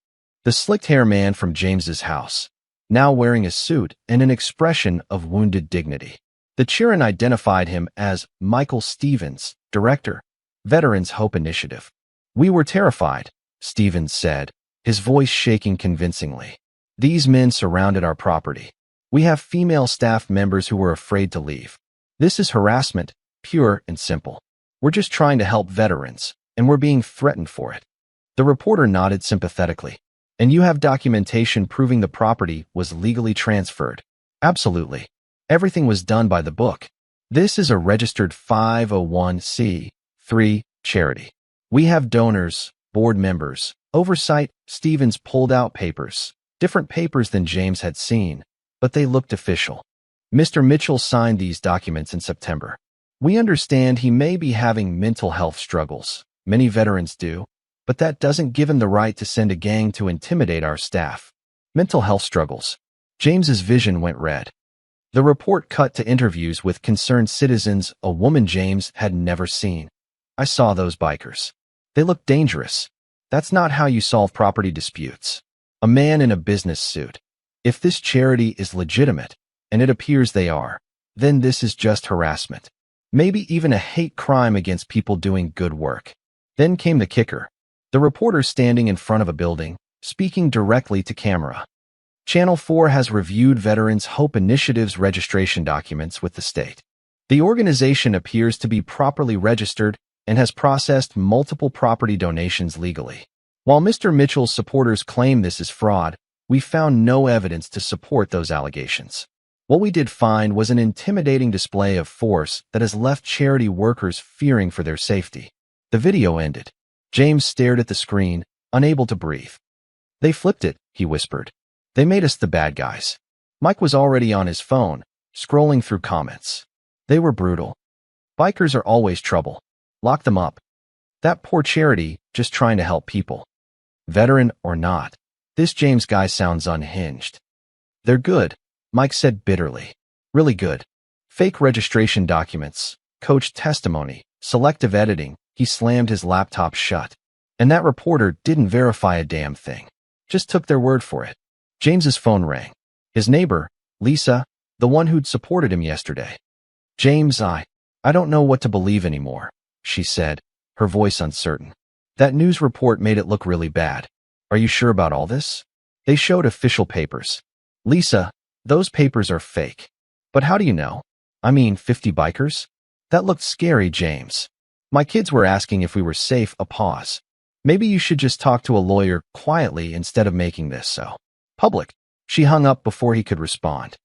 The slicked hair man from James's house, now wearing a suit and an expression of wounded dignity. The Chiron identified him as Michael Stevens, Director, Veterans Hope Initiative. We were terrified, Stevens said, his voice shaking convincingly. These men surrounded our property. We have female staff members who were afraid to leave. This is harassment, Pure and simple. We're just trying to help veterans, and we're being threatened for it. The reporter nodded sympathetically. And you have documentation proving the property was legally transferred? Absolutely. Everything was done by the book. This is a registered 501c3 charity. We have donors, board members, oversight. Stevens pulled out papers, different papers than James had seen, but they looked official. Mr. Mitchell signed these documents in September. We understand he may be having mental health struggles. Many veterans do, but that doesn't give him the right to send a gang to intimidate our staff. Mental health struggles. James's vision went red. The report cut to interviews with concerned citizens, a woman James had never seen. I saw those bikers. They looked dangerous. That's not how you solve property disputes. A man in a business suit. If this charity is legitimate, and it appears they are, then this is just harassment. Maybe even a hate crime against people doing good work. Then came the kicker. The reporter standing in front of a building, speaking directly to camera. Channel 4 has reviewed Veterans Hope Initiative's registration documents with the state. The organization appears to be properly registered and has processed multiple property donations legally. While Mr. Mitchell's supporters claim this is fraud, we found no evidence to support those allegations. What we did find was an intimidating display of force that has left charity workers fearing for their safety. The video ended. James stared at the screen, unable to breathe. They flipped it, he whispered. They made us the bad guys. Mike was already on his phone, scrolling through comments. They were brutal. Bikers are always trouble. Lock them up. That poor charity, just trying to help people. Veteran or not, this James guy sounds unhinged. They're good, Mike said bitterly. Really good. Fake registration documents, coached testimony, selective editing. He slammed his laptop shut. And that reporter didn't verify a damn thing. Just took their word for it. James's phone rang. His neighbor, Lisa, the one who'd supported him yesterday. James, I don't know what to believe anymore, she said, her voice uncertain. That news report made it look really bad. Are you sure about all this? They showed official papers. Lisa, those papers are fake. But how do you know? I mean, 50 bikers? That looked scary, James. My kids were asking if we were safe. A pause. Maybe you should just talk to a lawyer quietly instead of making this so public. She hung up before he could respond.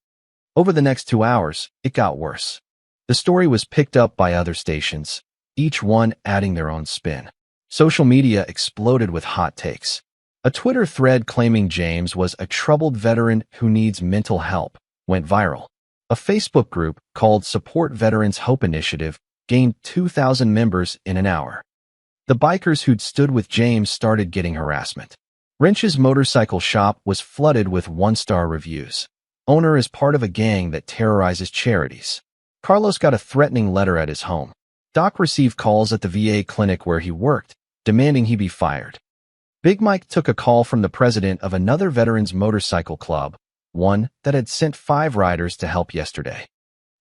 Over the next 2 hours, it got worse. The story was picked up by other stations, each one adding their own spin. Social media exploded with hot takes. A Twitter thread claiming James was a troubled veteran who needs mental help went viral. A Facebook group called Support Veterans Hope Initiative gained 2,000 members in an hour. The bikers who'd stood with James started getting harassment. Wrench's motorcycle shop was flooded with one-star reviews. Owner is part of a gang that terrorizes charities. Carlos got a threatening letter at his home. Doc received calls at the VA clinic where he worked, demanding he be fired. Big Mike took a call from the president of another veterans motorcycle club, one that had sent 5 riders to help yesterday.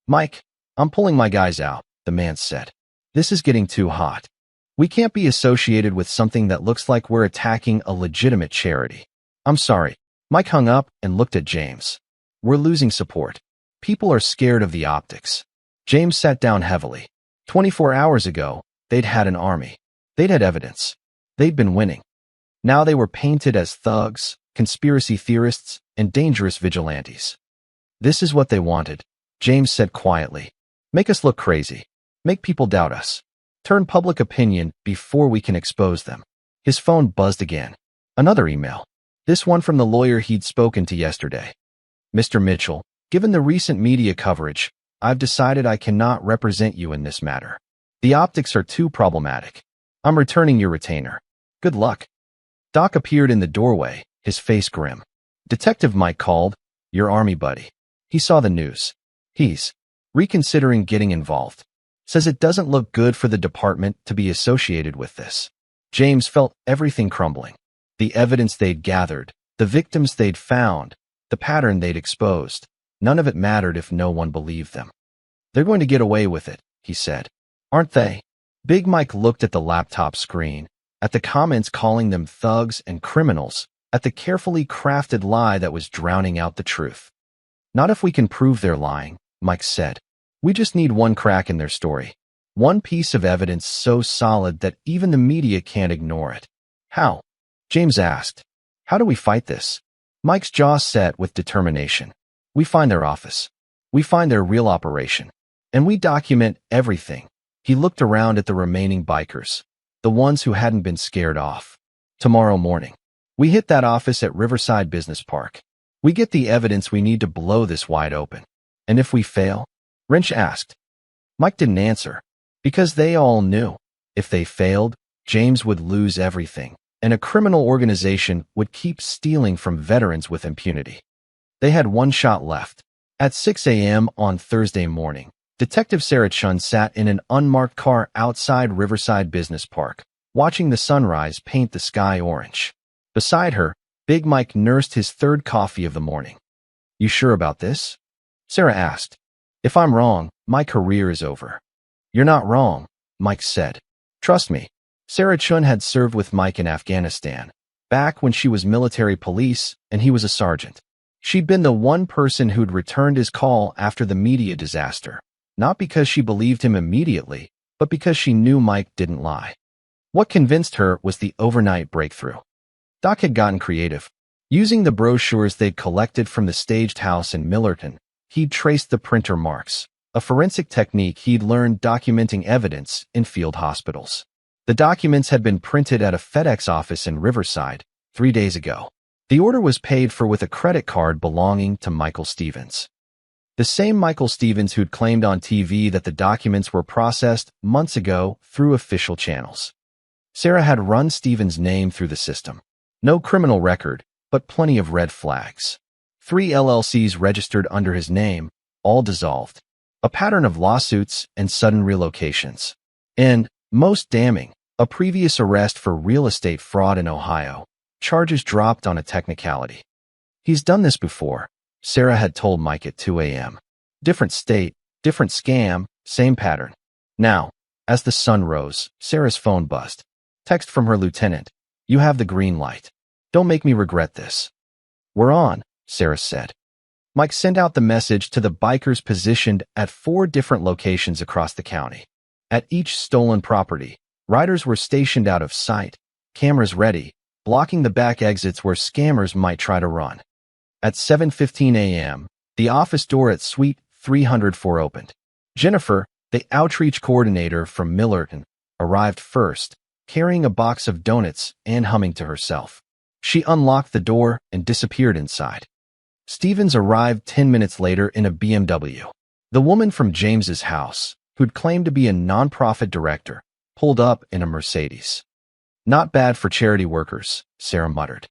Mike, I'm pulling my guys out, the man said. This is getting too hot. We can't be associated with something that looks like we're attacking a legitimate charity. I'm sorry. Mike hung up and looked at James. We're losing support. People are scared of the optics. James sat down heavily. 24 hours ago, they'd had an army. They'd had evidence. They'd been winning. Now they were painted as thugs, conspiracy theorists, and dangerous vigilantes. This is what they wanted, James said quietly. Make us look crazy. Make people doubt us. Turn public opinion before we can expose them. His phone buzzed again. Another email. This one from the lawyer he'd spoken to yesterday. Mr. Mitchell, given the recent media coverage, I've decided I cannot represent you in this matter. The optics are too problematic. I'm returning your retainer. Good luck. Doc appeared in the doorway, his face grim. Detective Mike called, your army buddy. He saw the news. He's reconsidering getting involved. Says it doesn't look good for the department to be associated with this. James felt everything crumbling. The evidence they'd gathered, the victims they'd found, the pattern they'd exposed. None of it mattered if no one believed them. They're going to get away with it, he said. Aren't they? Big Mike looked at the laptop screen, at the comments calling them thugs and criminals, at the carefully crafted lie that was drowning out the truth. Not if we can prove they're lying, Mike said. We just need one crack in their story. One piece of evidence so solid that even the media can't ignore it. How? James asked. How do we fight this? Mike's jaw set with determination. We find their office. We find their real operation. And we document everything. He looked around at the remaining bikers, the ones who hadn't been scared off. Tomorrow morning, we hit that office at Riverside Business Park. We get the evidence we need to blow this wide open. And if we fail? Wrench asked. Mike didn't answer, because they all knew. If they failed, James would lose everything, and a criminal organization would keep stealing from veterans with impunity. They had one shot left. At 6 a.m. on Thursday morning, Detective Sarah Chun sat in an unmarked car outside Riverside Business Park, watching the sunrise paint the sky orange. Beside her, Big Mike nursed his third coffee of the morning. You sure about this? Sarah asked. If I'm wrong, my career is over. You're not wrong, Mike said. Trust me. Sarah Chun had served with Mike in Afghanistan, back when she was military police and he was a sergeant. She'd been the one person who'd returned his call after the media disaster, not because she believed him immediately, but because she knew Mike didn't lie. What convinced her was the overnight breakthrough. Doc had gotten creative. Using the brochures they'd collected from the staged house in Millerton, he'd traced the printer marks, a forensic technique he'd learned documenting evidence in field hospitals. The documents had been printed at a FedEx office in Riverside 3 days ago. The order was paid for with a credit card belonging to Michael Stevens. The same Michael Stevens who'd claimed on TV that the documents were processed months ago through official channels. Sarah had run Stevens' name through the system. No criminal record, but plenty of red flags. 3 LLCs registered under his name, all dissolved. A pattern of lawsuits and sudden relocations. And, most damning, a previous arrest for real estate fraud in Ohio. Charges dropped on a technicality. He's done this before, Sarah had told Mike at 2 a.m. Different state, different scam, same pattern. Now, as the sun rose, Sarah's phone buzzed. Text from her lieutenant. You have the green light. Don't make me regret this. We're on, Sarah said. Mike sent out the message to the bikers positioned at 4 different locations across the county. At each stolen property, riders were stationed out of sight, cameras ready, blocking the back exits where scammers might try to run. At 7:15 a.m., the office door at Suite 304 opened. Jennifer, the outreach coordinator from Millerton, arrived first, carrying a box of donuts and humming to herself. She unlocked the door and disappeared inside. Stevens arrived 10 minutes later in a BMW. The woman from James's house, who'd claimed to be a nonprofit director, pulled up in a Mercedes. Not bad for charity workers, Sarah muttered.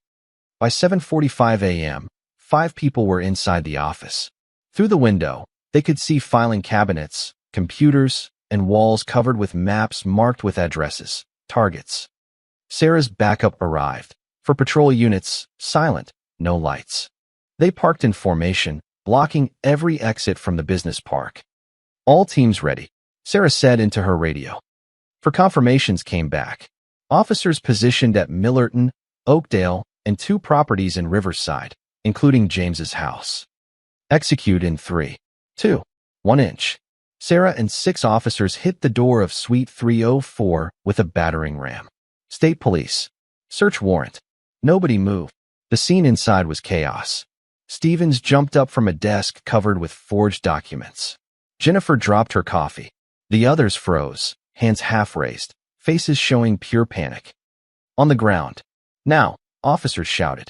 By 7:45 a.m., 5 people were inside the office. Through the window, they could see filing cabinets, computers, and walls covered with maps marked with addresses, targets. Sarah's backup arrived. For patrol units, silent, no lights. They parked in formation, blocking every exit from the business park. All teams ready, Sarah said into her radio. For confirmations came back. Officers positioned at Millerton, Oakdale, and 2 properties in Riverside, including James's house. Execute in 3, 2, 1 inch. Sarah and 6 officers hit the door of Suite 304 with a battering ram. State police. Search warrant. Nobody moved. The scene inside was chaos. Stevens jumped up from a desk covered with forged documents. Jennifer dropped her coffee. The others froze, hands half raised, faces showing pure panic. On the ground. Now, officers shouted.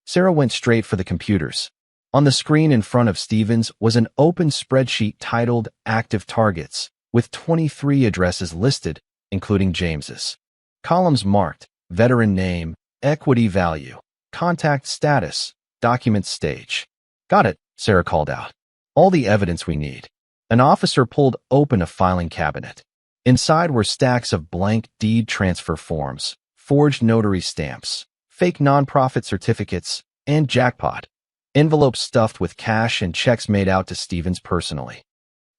Sarah went straight for the computers. On the screen in front of Stevens was an open spreadsheet titled Active Targets, with 23 addresses listed, including James's. Columns marked, veteran name, equity value, contact status, document stage. Got it, Sarah called out. All the evidence we need. An officer pulled open a filing cabinet. Inside were stacks of blank deed transfer forms, forged notary stamps, fake nonprofit certificates, and jackpot. Envelopes stuffed with cash and checks made out to Stevens personally.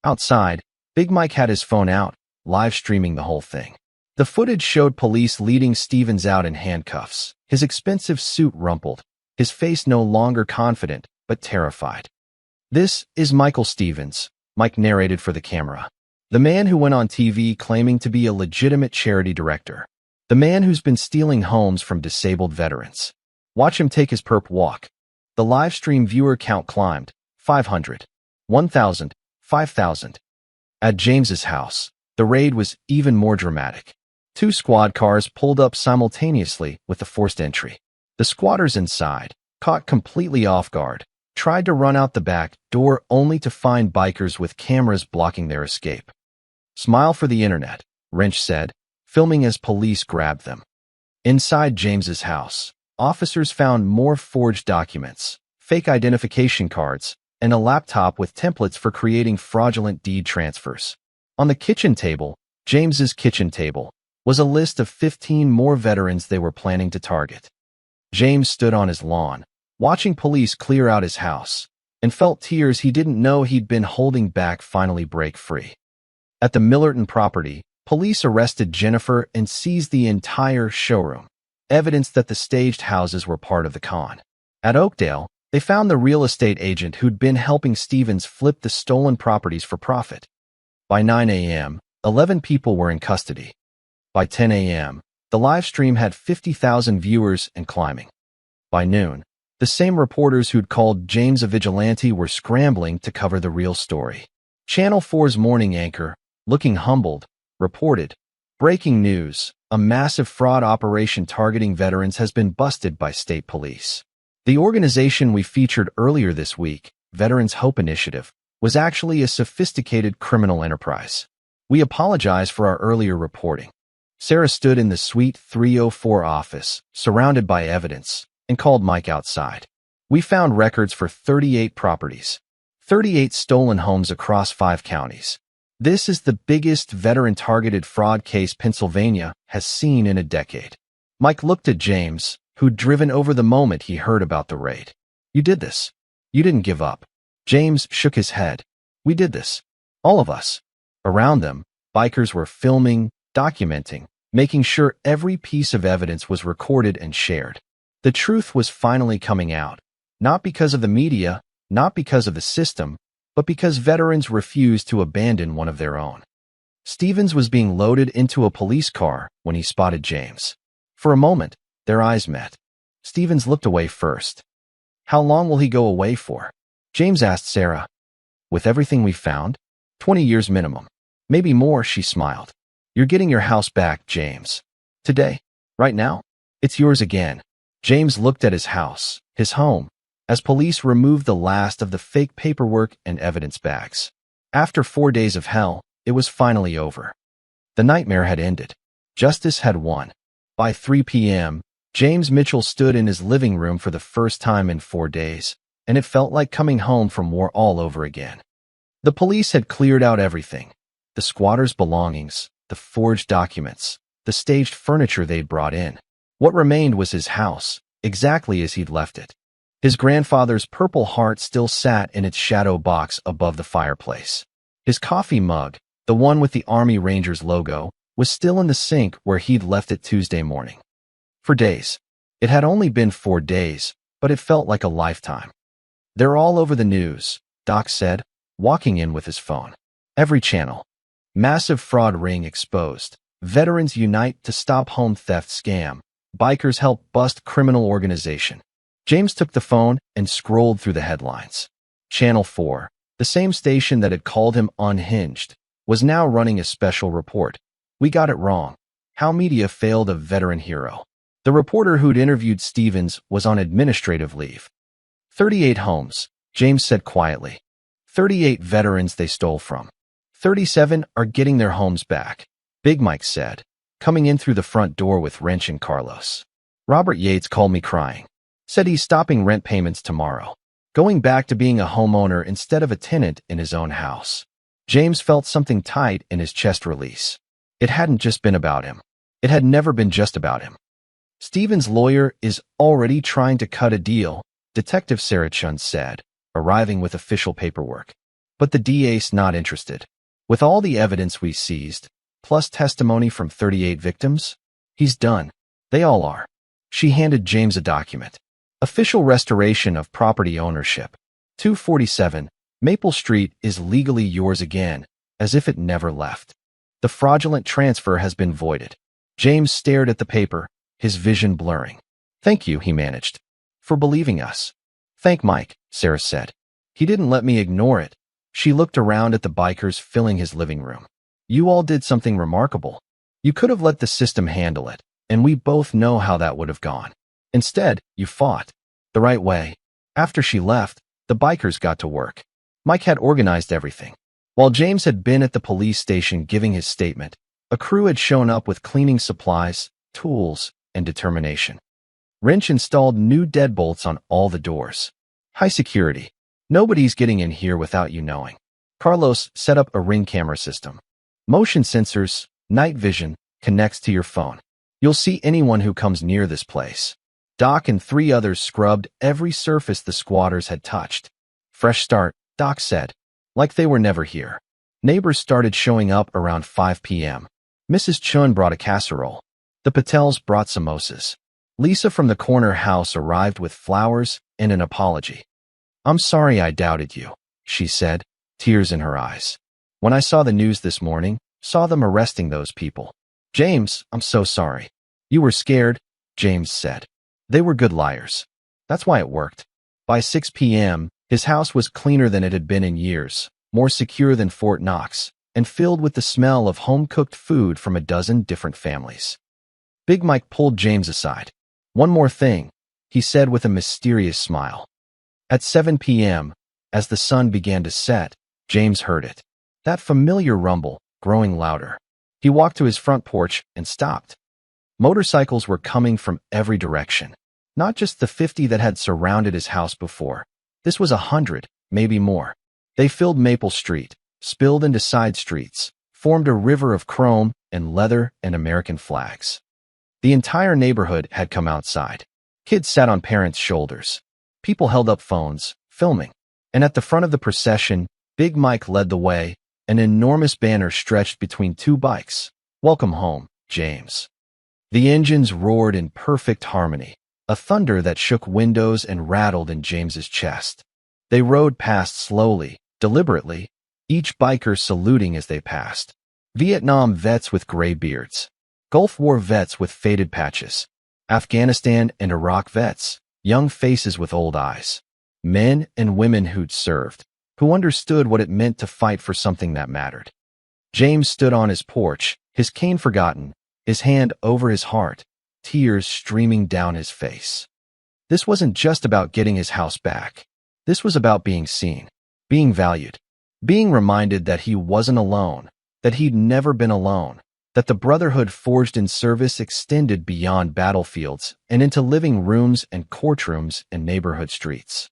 Outside, Big Mike had his phone out, live streaming the whole thing. The footage showed police leading Stevens out in handcuffs, his expensive suit rumpled, his face no longer confident, but terrified. This is Michael Stevens, Mike narrated for the camera. The man who went on TV claiming to be a legitimate charity director. The man who's been stealing homes from disabled veterans. Watch him take his perp walk. The live stream viewer count climbed. 500. 1,000. 5,000. At James's house, the raid was even more dramatic. 2 squad cars pulled up simultaneously with the forced entry. The squatters inside, caught completely off guard, tried to run out the back door only to find bikers with cameras blocking their escape. "Smile for the internet," Wrench said, filming as police grabbed them. Inside James's house, officers found more forged documents, fake identification cards, and a laptop with templates for creating fraudulent deed transfers. On the kitchen table, James's kitchen table, was a list of 15 more veterans they were planning to target. James stood on his lawn, watching police clear out his house, and felt tears he didn't know he'd been holding back finally break free. At the Millerton property, police arrested Jennifer and seized the entire showroom, evidence that the staged houses were part of the con. At Oakdale, they found the real estate agent who'd been helping Stevens flip the stolen properties for profit. By 9 a.m., 11 people were in custody. By 10 a.m., the live stream had 50,000 viewers and climbing. By noon, the same reporters who'd called James a vigilante were scrambling to cover the real story. Channel 4's morning anchor, looking humbled, reported, "Breaking news, a massive fraud operation targeting veterans has been busted by state police." The organization we featured earlier this week, Veterans Hope Initiative, was actually a sophisticated criminal enterprise. We apologize for our earlier reporting. Sarah stood in the Suite 304 office, surrounded by evidence, and called Mike outside. "We found records for 38 properties, 38 stolen homes across 5 counties. This is the biggest veteran-targeted fraud case Pennsylvania has seen in a decade." Mike looked at James, who'd driven over the moment he heard about the raid. "You did this. You didn't give up." James shook his head. "We did this. All of us." Around them, bikers were filming, documenting, making sure every piece of evidence was recorded and shared. The truth was finally coming out, not because of the media, not because of the system, but because veterans refused to abandon one of their own. Stevens was being loaded into a police car when he spotted James. For a moment, their eyes met. Stevens looked away first. "How long will he go away for?" James asked Sarah. "With everything we found? 20 years minimum. Maybe more," she smiled. "You're getting your house back, James. Today. Right now. It's yours again." James looked at his house, his home, as police removed the last of the fake paperwork and evidence bags. After 4 days of hell, it was finally over. The nightmare had ended. Justice had won. By 3 p.m., James Mitchell stood in his living room for the first time in 4 days, and it felt like coming home from war all over again. The police had cleared out everything. The squatters' belongings, the forged documents, the staged furniture they'd brought in. What remained was his house, exactly as he'd left it. His grandfather's Purple Heart still sat in its shadow box above the fireplace. His coffee mug, the one with the Army Rangers logo, was still in the sink where he'd left it Tuesday morning. For days. It had only been 4 days, but it felt like a lifetime. "They're all over the news," Doc said, walking in with his phone. "Every channel. Massive fraud ring exposed. Veterans unite to stop home theft scam. Bikers help bust criminal organization." James took the phone and scrolled through the headlines. Channel 4, the same station that had called him unhinged, was now running a special report. "We got it wrong. How media failed a veteran hero." The reporter who'd interviewed Stevens was on administrative leave. 38 homes, James said quietly. 38 veterans they stole from. 37 are getting their homes back, Big Mike said, coming in through the front door with Wrench and Carlos. "Robert Yates called me crying. Said he's stopping rent payments tomorrow. Going back to being a homeowner instead of a tenant in his own house." James felt something tight in his chest release. It hadn't just been about him. It had never been just about him. "Stevens' lawyer is already trying to cut a deal," Detective Sarah Chun said, arriving with official paperwork. "But the DA's not interested. With all the evidence we seized, plus testimony from 38 victims, he's done. They all are." She handed James a document. "Official restoration of property ownership. 247 Maple Street is legally yours again, as if it never left. The fraudulent transfer has been voided. James stared at the paper, his vision blurring. Thank you, he managed, for believing us. Thank Mike, Sarah said. He didn't let me ignore it. She looked around at the bikers filling his living room. You all did something remarkable. You could have let the system handle it, and we both know how that would have gone. Instead, you fought. The right way. After she left, the bikers got to work. Mike had organized everything. While James had been at the police station giving his statement, a crew had shown up with cleaning supplies, tools, and determination. Wrench installed new deadbolts on all the doors. High security. Nobody's getting in here without you knowing. Carlos set up a ring camera system. Motion sensors, night vision, connects to your phone. You'll see anyone who comes near this place. Doc and 3 others scrubbed every surface the squatters had touched. Fresh start, Doc said, like they were never here. Neighbors started showing up around 5 p.m. Mrs. Chun brought a casserole. The Patels brought samosas. Lisa from the corner house arrived with flowers and an apology. I'm sorry I doubted you, she said, tears in her eyes. When I saw the news this morning, saw them arresting those people. James, I'm so sorry. You were scared, James said. They were good liars. That's why it worked. By 6 p.m., his house was cleaner than it had been in years, more secure than Fort Knox, and filled with the smell of home-cooked food from a dozen different families. Big Mike pulled James aside. One more thing, he said with a mysterious smile. At 7 p.m., as the sun began to set, James heard it. That familiar rumble, growing louder. He walked to his front porch and stopped. Motorcycles were coming from every direction. Not just the 50 that had surrounded his house before. This was 100, maybe more. They filled Maple Street, spilled into side streets, formed a river of chrome and leather and American flags. The entire neighborhood had come outside. Kids sat on parents' shoulders. People held up phones, filming. And at the front of the procession, Big Mike led the way, an enormous banner stretched between 2 bikes. Welcome home, James. The engines roared in perfect harmony, a thunder that shook windows and rattled in James's chest. They rode past slowly, deliberately, each biker saluting as they passed. Vietnam vets with gray beards. Gulf War vets with faded patches. Afghanistan and Iraq vets, young faces with old eyes. Men and women who'd served, who understood what it meant to fight for something that mattered. James stood on his porch, his cane forgotten, his hand over his heart, tears streaming down his face. This wasn't just about getting his house back. This was about being seen, being valued, being reminded that he wasn't alone, that he'd never been alone, that the brotherhood forged in service extended beyond battlefields and into living rooms and courtrooms and neighborhood streets.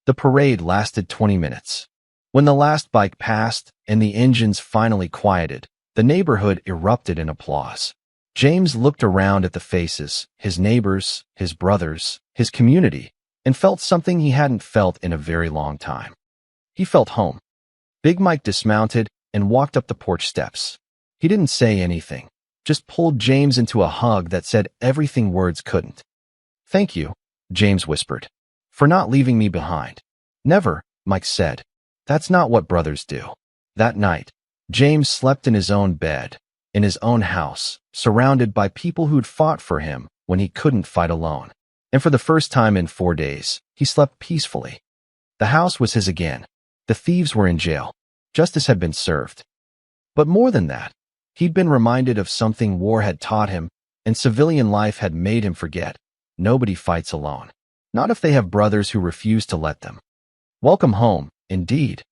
The parade lasted 20 minutes. When the last bike passed and the engines finally quieted, the neighborhood erupted in applause. James looked around at the faces, his neighbors, his brothers, his community, and felt something he hadn't felt in a very long time. He felt home. Big Mike dismounted and walked up the porch steps. He didn't say anything, just pulled James into a hug that said everything words couldn't. Thank you, James whispered, for not leaving me behind. Never, Mike said. That's not what brothers do. That night, James slept in his own bed, in his own house, surrounded by people who'd fought for him when he couldn't fight alone. And for the first time in 4 days, he slept peacefully. The house was his again. The thieves were in jail. Justice had been served. But more than that, he'd been reminded of something war had taught him, and civilian life had made him forget. Nobody fights alone. Not if they have brothers who refuse to let them. Welcome home, indeed.